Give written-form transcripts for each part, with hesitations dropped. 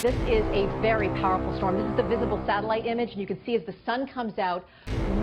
This is a very powerful storm. This is the visible satellite image, and you can see as the sun comes out,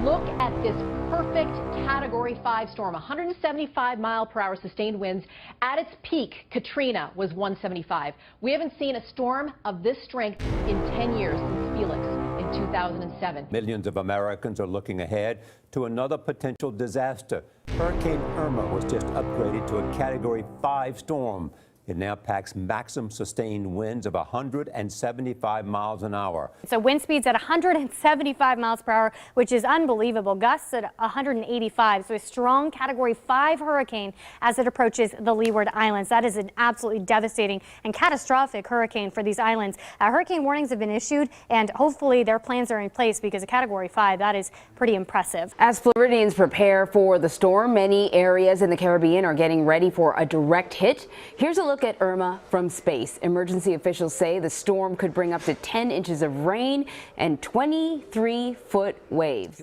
look at this perfect Category 5 storm. 175-mile-per-hour sustained winds. At its peak, Katrina was 175. We haven't seen a storm of this strength in 10 years since Felix in 2007. Millions of Americans are looking ahead to another potential disaster. Hurricane Irma was just upgraded to a Category 5 storm. It now packs maximum sustained winds of 175 miles an hour. So wind speeds at 175 miles per hour, which is unbelievable. Gusts at 185. So a strong Category 5 hurricane as it approaches the Leeward Islands. That is an absolutely devastating and catastrophic hurricane for these islands. Hurricane warnings have been issued, and hopefully their plans are in place, because a Category 5, that is pretty impressive. As Floridians prepare for the storm, many areas in the Caribbean are getting ready for a direct hit. Here's a look at Irma from space. Emergency officials say the storm could bring up to 10 inches of rain and 23-foot waves.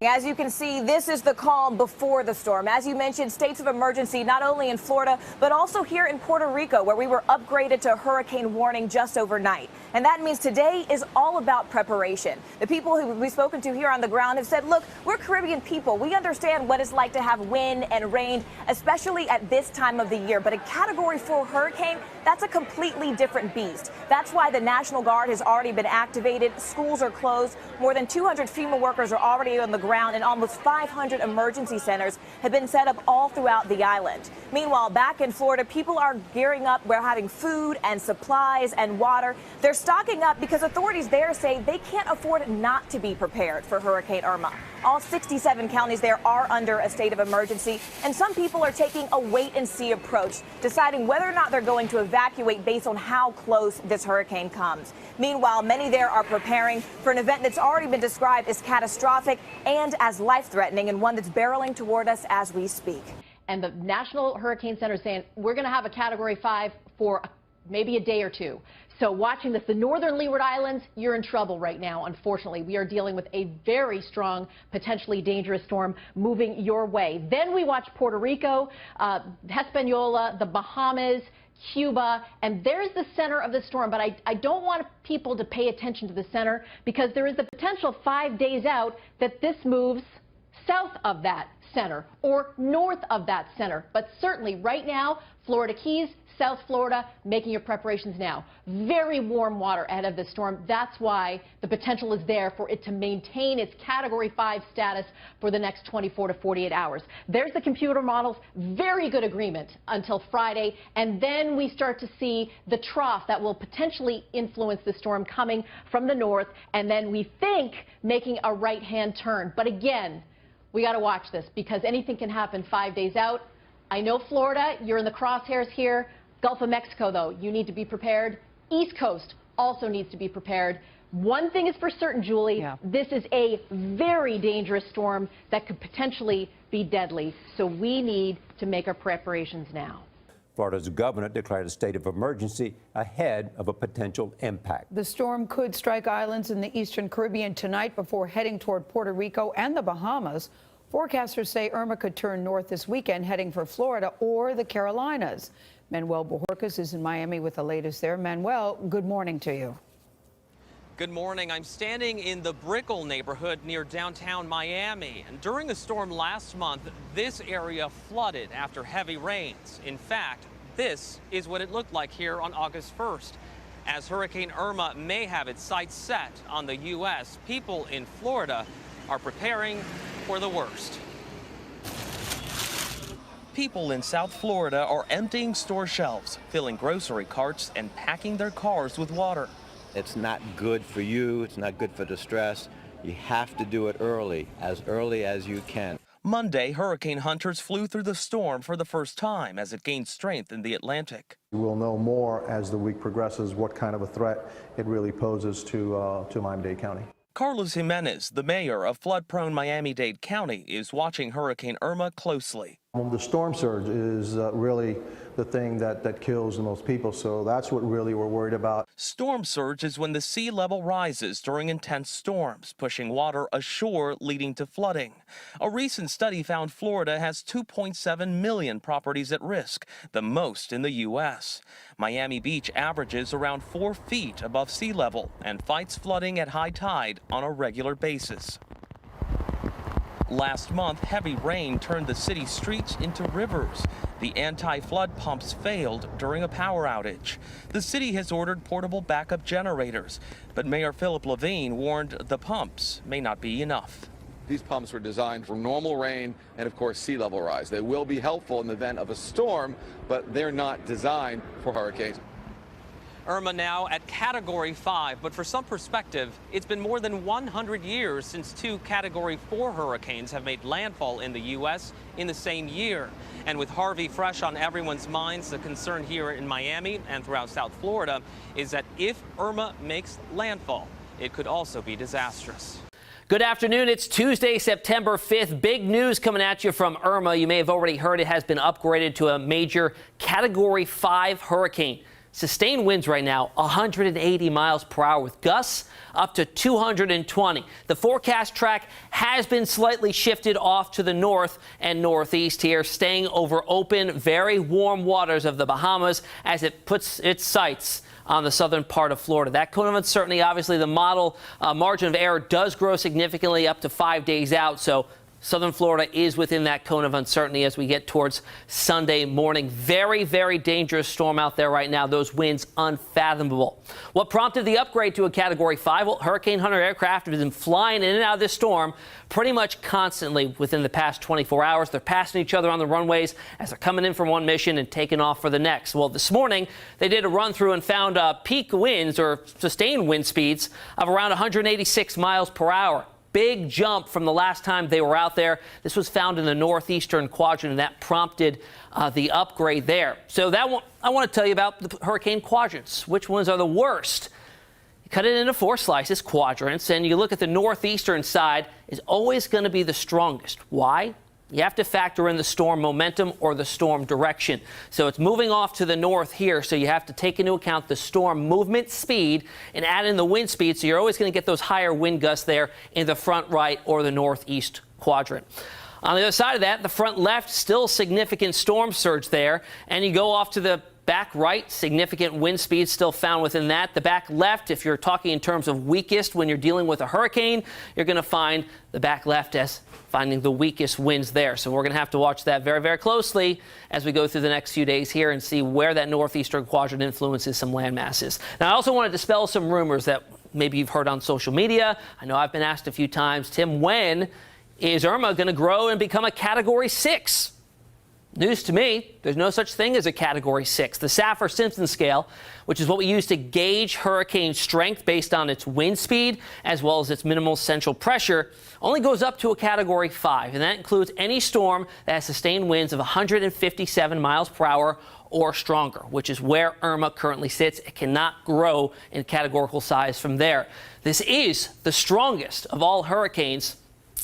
As you can see, this is the calm before the storm. As you mentioned, states of emergency not only in Florida, but also here in Puerto Rico, where we were upgraded to hurricane warning just overnight. And that means today is all about preparation. The people who we've spoken to here on the ground have said, look, we're Caribbean people. We understand what it's like to have wind and rain, especially at this time of the year. But a Category 4 hurricane, that's a completely different beast. That's why the National Guard has already been activated. Schools are closed. More than 200 FEMA workers are already on the ground, and almost 500 emergency centers have been set up all throughout the island. Meanwhile, back in Florida, people are gearing up. We're having food and supplies and water. They're stocking up because authorities there say they can't afford not to be prepared for Hurricane Irma. All 67 counties there are under a state of emergency, and some people are taking a wait-and-see approach, deciding whether or not they're going to evacuate based on how close this hurricane comes. Meanwhile, many there are preparing for an event that's already been described as catastrophic and as life-threatening, and one that's barreling toward us as we speak. And the National Hurricane Center is saying we're going to have a Category 5 for maybe a day or two. So watching this, the northern Leeward Islands, you're in trouble right now, unfortunately. We are dealing with a very strong, potentially dangerous storm moving your way. Then we watch Puerto Rico, Hispaniola, the Bahamas, Cuba, and there's the center of the storm. But I don't want people to pay attention to the center, because there is the potential 5 days out that this moves south of that center or north of that center. But certainly right now, Florida Keys, South Florida, making your preparations now. Very warm water ahead of this storm. That's why the potential is there for it to maintain its Category 5 status for the next 24 to 48 hours. There's the computer models. Very good agreement until Friday. And then we start to see the trough that will potentially influence the storm coming from the north. And then we think making a right-hand turn. But again, we got to watch this, because anything can happen 5 days out. I know Florida, you're in the crosshairs here. Gulf of Mexico, though, you need to be prepared. East Coast also needs to be prepared. One thing is for certain, Julie, This is a very dangerous storm that could potentially be deadly. So we need to make our preparations now. Florida's governor declared a state of emergency ahead of a potential impact. The storm could strike islands in the eastern Caribbean tonight before heading toward Puerto Rico and the Bahamas. Forecasters say Irma could turn north this weekend, heading for Florida or the Carolinas. Manuel Bojorquez is in Miami with the latest there. Manuel, good morning to you. Good morning. I'm standing in the Brickell neighborhood near downtown Miami. And during a storm last month, this area flooded after heavy rains. In fact, this is what it looked like here on August 1st. As Hurricane Irma may have its sights set on the U.S., people in Florida are preparing for the worst. People in South Florida are emptying store shelves, filling grocery carts, and packing their cars with water. It's not good for you. It's not good for the stress. You have to do it early as you can. Monday, hurricane hunters flew through the storm for the first time as it gained strength in the Atlantic. We'll know more as the week progresses what kind of a threat it really poses to Miami-Dade County. Carlos Jimenez, the mayor of flood-prone Miami-Dade County, is watching Hurricane Irma closely. The storm surge is really the thing that kills the most people, so that's what really we're worried about. Storm surge is when the sea level rises during intense storms, pushing water ashore, leading to flooding. A recent study found Florida has 2.7 million properties at risk, the most in the U.S. Miami Beach averages around 4 feet above sea level and fights flooding at high tide on a regular basis. Last month, heavy rain turned the city's streets into rivers. The anti-flood pumps failed during a power outage. The city has ordered portable backup generators, but Mayor Philip Levine warned the pumps may not be enough. These pumps were designed for normal rain and, of course, sea level rise. They will be helpful in the event of a storm, but they're not designed for hurricanes. Irma now at Category 5, but for some perspective, it's been more than 100 years since 2 Category 4 hurricanes have made landfall in the U.S. in the same year. And with Harvey fresh on everyone's minds, the concern here in Miami and throughout South Florida is that if Irma makes landfall, it could also be disastrous. Good afternoon. It's Tuesday, September 5th. Big news coming at you from Irma. You may have already heard it has been upgraded to a major Category 5 hurricane. Sustained winds right now, 180 miles per hour with gusts up to 220. The forecast track has been slightly shifted off to the north and northeast here, staying over open, very warm waters of the Bahamas as it puts its sights on the southern part of Florida. That cone of uncertainty, obviously the model margin of error does grow significantly up to 5 days out. So southern Florida is within that cone of uncertainty as we get towards Sunday morning. Very, very dangerous storm out there right now. Those winds unfathomable. What prompted the upgrade to a Category 5? Well, Hurricane Hunter aircraft have been flying in and out of this storm pretty much constantly within the past 24 hours. They're passing each other on the runways as they're coming in from one mission and taking off for the next. Well, this morning they did a run through and found peak winds or sustained wind speeds of around 186 miles per hour. Big jump from the last time they were out there. This was found in the northeastern quadrant, and that prompted the upgrade there. So I want to tell you about the hurricane quadrants. Which ones are the worst? You cut it into 4 slices, quadrants, and you look at the northeastern side is always going to be the strongest. Why? You have to factor in the storm momentum or the storm direction. So it's moving off to the north here, so you have to take into account the storm movement speed and add in the wind speed, so you're always going to get those higher wind gusts there in the front right or the northeast quadrant. On the other side of that, the front left, still significant storm surge there, and you go off to the back right, significant wind speed still found within that. The back left, if you're talking in terms of weakest when you're dealing with a hurricane, you're going to find the back left as finding the weakest winds there. So we're going to have to watch that very, very closely as we go through the next few days here and see where that northeastern quadrant influences some land masses. Now, I also want to dispel some rumors that maybe you've heard on social media. I know I've been asked a few times, Tim, when is Irma going to grow and become a Category 6? News to me, there's no such thing as a Category 6. The Saffir-Simpson scale, which is what we use to gauge hurricane strength based on its wind speed as well as its minimal central pressure, only goes up to a Category 5, and that includes any storm that has sustained winds of 157 miles per hour or stronger, which is where Irma currently sits. It cannot grow in categorical size from there. This is the strongest of all hurricanes.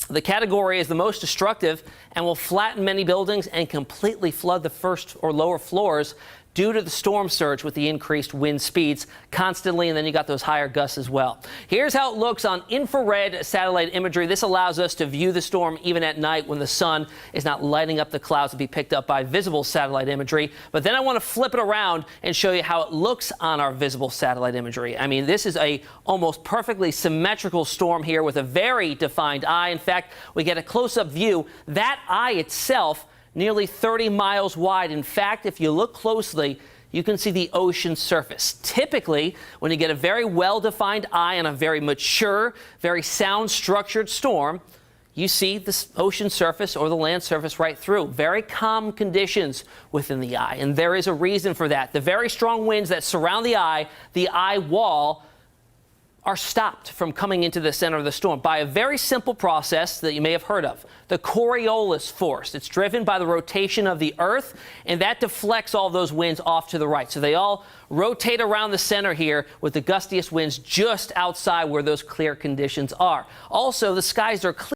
The category is the most destructive and will flatten many buildings and completely flood the first or lower floors due to the storm surge with the increased wind speeds constantly, and then you got those higher gusts as well. Here's how it looks on infrared satellite imagery. This allows us to view the storm even at night when the sun is not lighting up the clouds to be picked up by visible satellite imagery. But then I want to flip it around and show you how it looks on our visible satellite imagery. I mean, this is a almost perfectly symmetrical storm here with a very defined eye. In fact, we get a close-up view. That eye itself nearly 30 miles wide. In fact, if you look closely, you can see the ocean surface. Typically, when you get a very well-defined eye on a very mature, very sound-structured storm, you see the ocean surface or the land surface right through. Very calm conditions within the eye, and there is a reason for that. The very strong winds that surround the eye wall, are stopped from coming into the center of the storm by a very simple process that you may have heard of, the Coriolis force. It's driven by the rotation of the Earth, and that deflects all those winds off to the right. So they all rotate around the center here with the gustiest winds just outside where those clear conditions are. Also, the skies are clear.